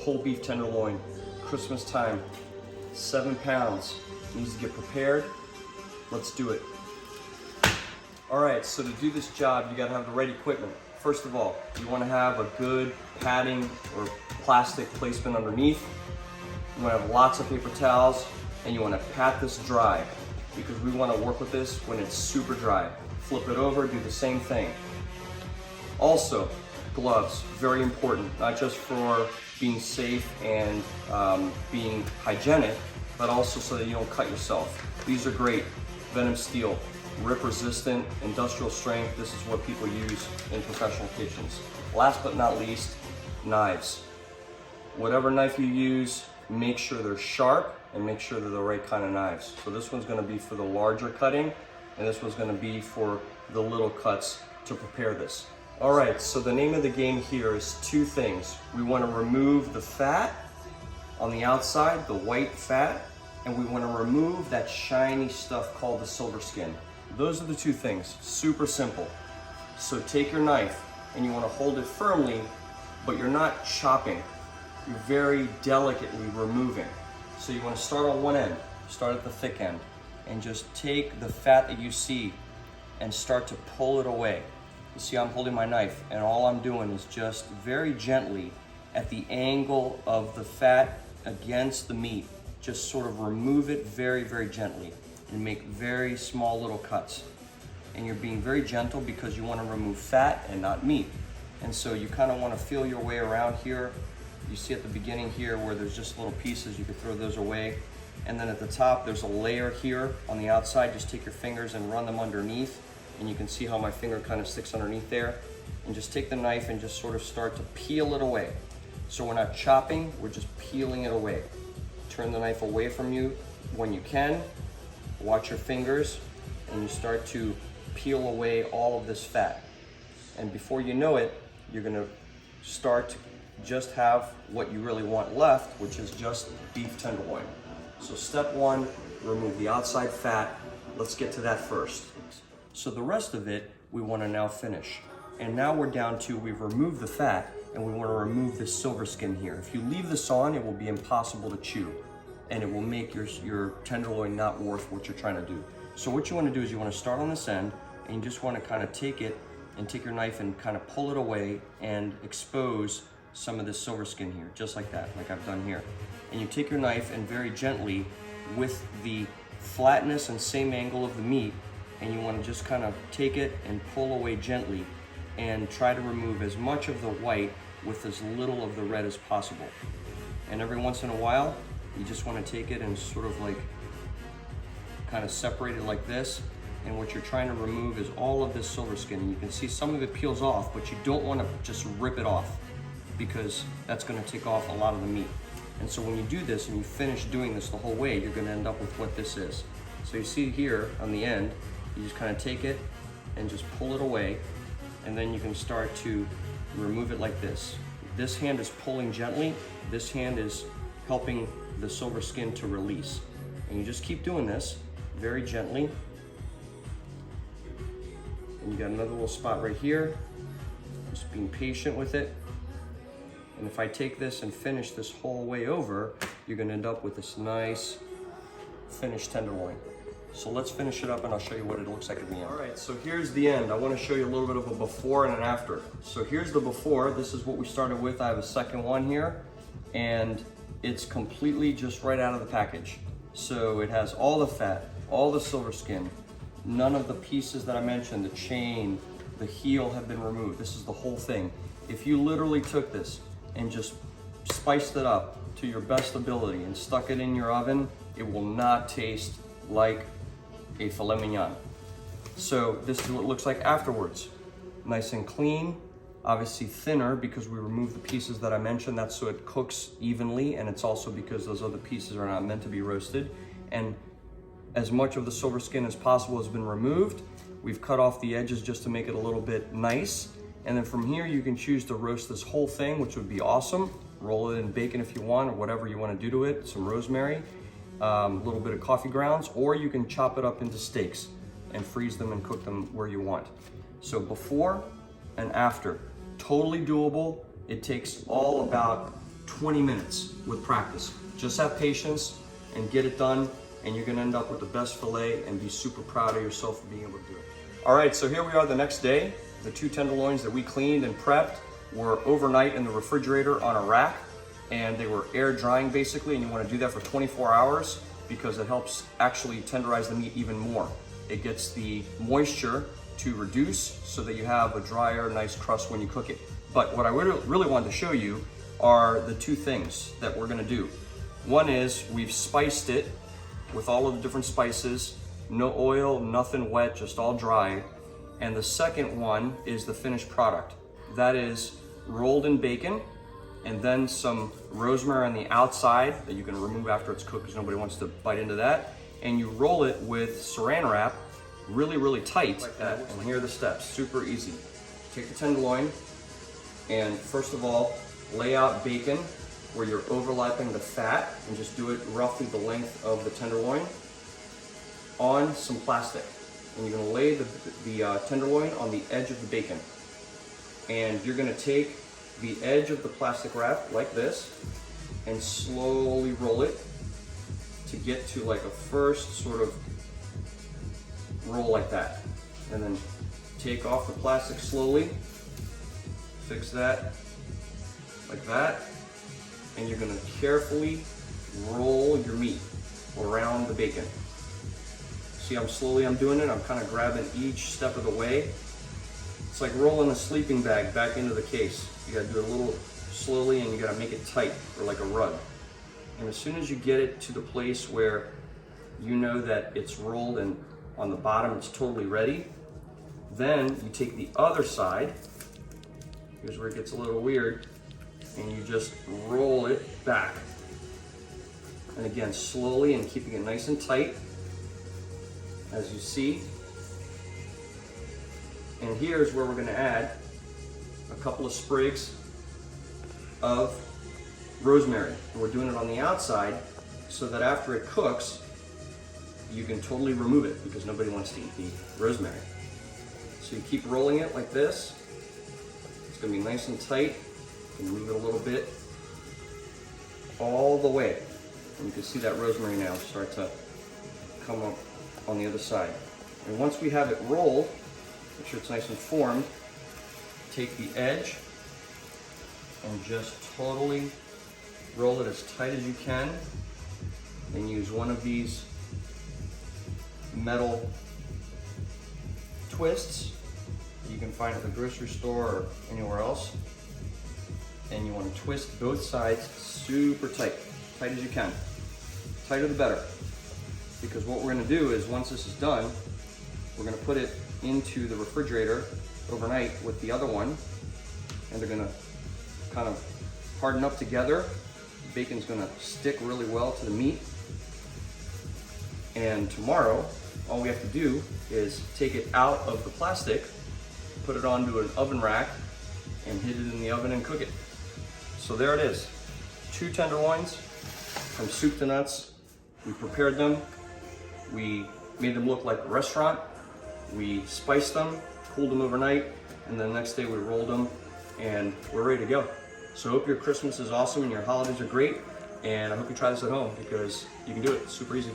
whole beef tenderloin, Christmas time, 7 pounds, needs to get prepared. Let's do it. All right, so to do this job, you gotta have the right equipment. First of all, you wanna have a good padding or plastic placement underneath. You wanna have lots of paper towels, and you wanna pat this dry because we wanna work with this when it's super dry. Flip it over, do the same thing. Also, gloves, very important, not just for being safe and being hygienic, but also so that you don't cut yourself. These are great, venom steel, rip resistant, industrial strength. This is what people use in professional kitchens. Last but not least, knives. Whatever knife you use, make sure they're sharp and make sure they're the right kind of knives. So this one's gonna be for the larger cutting, and this one's gonna be for the little cuts to prepare this. All right, so the name of the game here is 2 things. We wanna remove the fat on the outside, the white fat, and we wanna remove that shiny stuff called the silver skin. Those are the 2 things, super simple. So take your knife and you wanna hold it firmly, but you're not chopping. You're very delicately removing. So you wanna start on one end, start at the thick end, and just take the fat that you see and start to pull it away. You see I'm holding my knife and all I'm doing is just very gently at the angle of the fat against the meat, just sort of remove it very, very gently and make very small little cuts. And you're being very gentle because you want to remove fat and not meat. And so you kind of want to feel your way around here. You see at the beginning here where there's just little pieces, you can throw those away. And then at the top, there's a layer here on the outside. Just take your fingers and run them underneath. And you can see how my finger kind of sticks underneath there. And just take the knife and just sort of start to peel it away. So we're not chopping, we're just peeling it away. Turn the knife away from you when you can. Watch your fingers, and you start to peel away all of this fat. And before you know it, you're gonna start to just have what you really want left, which is just beef tenderloin. So step 1, remove the outside fat. Let's get to that first. So the rest of it, we wanna now finish. And now we're down to, we've removed the fat, and we wanna remove this silver skin here. If you leave this on, it will be impossible to chew, and it will make your tenderloin not worth what you're trying to do. So what you wanna do is you wanna start on this end, and you just wanna kind of take it and take your knife and kind of pull it away and expose some of this silver skin here, just like that, like I've done here. And you take your knife and very gently, with the flatness and same angle of the meat, and you wanna just kind of take it and pull away gently and try to remove as much of the white with as little of the red as possible. And every once in a while, you just want to take it and sort of like kind of separate it like this. And what you're trying to remove is all of this silver skin. And you can see some of it peels off, but you don't want to just rip it off because that's going to take off a lot of the meat. And so when you do this and you finish doing this the whole way, you're going to end up with what this is. So you see here on the end, you just kind of take it and just pull it away. And then you can start to remove it like this. This hand is pulling gently. This hand is helping the silver skin to release. And you just keep doing this very gently. And you got another little spot right here. Just being patient with it. And if I take this and finish this whole way over, you're gonna end up with this nice finished tenderloin. So let's finish it up and I'll show you what it looks like at the end. All right, so here's the end. I want to show you a little bit of a before and an after. So here's the before. This is what we started with. I have a second one here, and it's completely just right out of the package. So it has all the fat, all the silver skin, none of the pieces that I mentioned, the chain, the heel have been removed. This is the whole thing. If you literally took this and just spiced it up to your best ability and stuck it in your oven, it will not taste like a filet mignon. So this is what it looks like afterwards. Nice and clean, obviously thinner because we removed the pieces that I mentioned. That's so it cooks evenly, and it's also because those other pieces are not meant to be roasted. And as much of the silver skin as possible has been removed. We've cut off the edges just to make it a little bit nice. And then from here, you can choose to roast this whole thing, which would be awesome. Roll it in bacon if you want, or whatever you want to do to it, some rosemary. A little bit of coffee grounds, or you can chop it up into steaks and freeze them and cook them where you want. So before and after, totally doable. It takes all about 20 minutes with practice. Just have patience and get it done, and you're gonna end up with the best filet and be super proud of yourself for being able to do it. All right, so here we are the next day. The 2 tenderloins that we cleaned and prepped were overnight in the refrigerator on a rack, and they were air drying basically, and you wanna do that for 24 hours because it helps actually tenderize the meat even more. It gets the moisture to reduce so that you have a drier, nice crust when you cook it. But what I really wanted to show you are the 2 things that we're gonna do. One is we've spiced it with all of the different spices, no oil, nothing wet, just all dry. And the second one is the finished product. That is rolled in bacon and then some rosemary on the outside that you can remove after it's cooked because nobody wants to bite into that. And you roll it with saran wrap really, really tight like that. And here are the steps, super easy. Take the tenderloin and first of all, lay out bacon where you're overlapping the fat and just do it roughly the length of the tenderloin on some plastic. And you're gonna lay the tenderloin on the edge of the bacon. And you're gonna take the edge of the plastic wrap like this and slowly roll it to get to like a first sort of roll like that. And then take off the plastic slowly, fix that like that, and you're gonna carefully roll your meat around the bacon. See how slowly I'm doing it? I'm kind of grabbing each step of the way. It's like rolling a sleeping bag back into the case. You gotta do it a little slowly and you gotta make it tight or like a rug. And as soon as you get it to the place where you know that it's rolled and on the bottom it's totally ready, then you take the other side, here's where it gets a little weird, and you just roll it back. And again, slowly and keeping it nice and tight, as you see. And here's where we're gonna add a couple of sprigs of rosemary. And we're doing it on the outside so that after it cooks, you can totally remove it because nobody wants to eat the rosemary. So you keep rolling it like this. It's gonna be nice and tight. You can move it a little bit all the way. And you can see that rosemary now start to come up on the other side. And once we have it rolled, make sure it's nice and formed, take the edge and just totally roll it as tight as you can, and use one of these metal twists you can find at the grocery store or anywhere else. And you want to twist both sides super tight, tight as you can. Tighter the better. Because what we're going to do is once this is done, we're going to put it into the refrigerator overnight with the other one, and they're going to kind of harden up together. The bacon's going to stick really well to the meat. And tomorrow, all we have to do is take it out of the plastic, put it onto an oven rack, and hit it in the oven and cook it. So there it is. 2 tenderloins from soup to nuts. We prepared them. We made them look like a restaurant. We spiced them, cooled them overnight, and then the next day we rolled them, and we're ready to go. So I hope your Christmas is awesome and your holidays are great, and I hope you try this at home because you can do it. It's super easy.